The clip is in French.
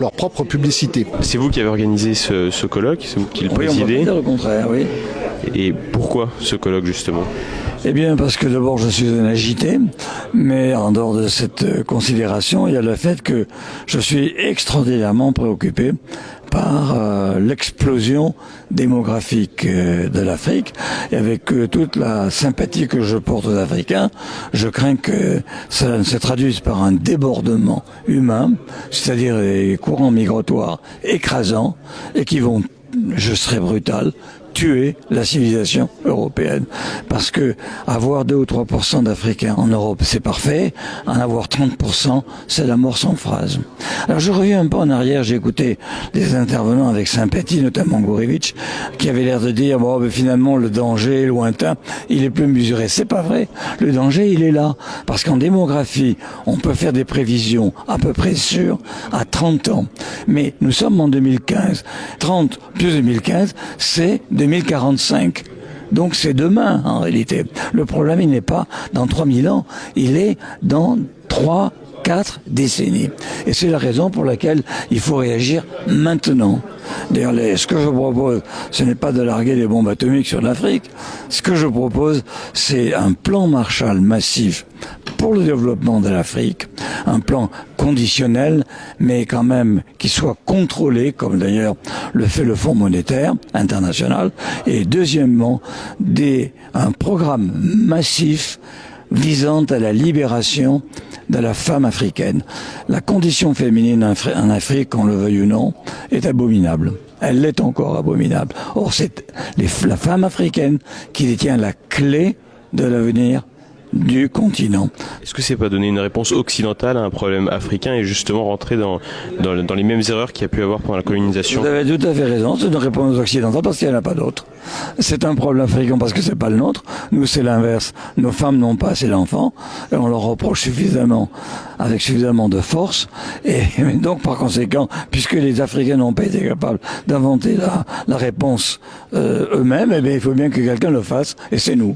leur propre publicité. C'est vous qui avez organisé ce colloque, c'est vous qui le Oui, on présidez. peut dire le contraire, oui. Et pourquoi ce colloque justement? Eh bien, parce que d'abord, je suis un agité, mais en dehors de cette considération, il y a le fait que je suis extraordinairement préoccupé par l'explosion démographique de l'Afrique. Et avec toute la sympathie que je porte aux Africains, je crains que cela ne se traduise par un débordement humain, c'est-à-dire des courants migratoires écrasants et qui vont, je serai brutal, tuer la civilisation européenne. Parce que avoir 2 ou 3% d'Africains en Europe, c'est parfait. En avoir 30%, c'est la mort sans phrase. Alors je reviens un peu en arrière, j'ai écouté des intervenants avec sympathie, notamment Gourevitch, qui avait l'air de dire, bon, ben, finalement, le danger est lointain, il est plus mesuré. C'est pas vrai. Le danger, il est là. Parce qu'en démographie, on peut faire des prévisions à peu près sûres à 30 ans. Mais nous sommes en 2015. 30 plus 2015, c'est 2045. Donc c'est demain, en réalité. Le problème, il n'est pas dans 3000 ans, il est dans 3-4 décennies. Et c'est la raison pour laquelle il faut réagir maintenant. D'ailleurs, ce que je propose, ce n'est pas de larguer des bombes atomiques sur l'Afrique. Ce que je propose, c'est un plan Marshall massif pour le développement de l'Afrique, un plan conditionnel, mais quand même qui soit contrôlé, comme d'ailleurs le fait le Fonds monétaire international, et deuxièmement, un programme massif visant à la libération de la femme africaine. La condition féminine en Afrique, qu'on le veuille ou non, est abominable. Elle l'est encore abominable. Or, c'est la femme africaine qui détient la clé de l'avenir du continent. Est-ce que c'est pas donner une réponse occidentale à un problème africain et justement rentrer dans les mêmes erreurs qu'il y a pu avoir pendant la colonisation? Vous avez tout à fait raison, c'est une réponse occidentale parce qu'il n'y en a pas d'autre. C'est un problème africain parce que c'est pas le nôtre. Nous, c'est l'inverse. Nos femmes n'ont pas assez d'enfants et on leur reproche suffisamment, avec suffisamment de force. Et donc, par conséquent, puisque les Africains n'ont pas été capables d'inventer la réponse eux-mêmes, eh bien, il faut bien que quelqu'un le fasse et c'est nous.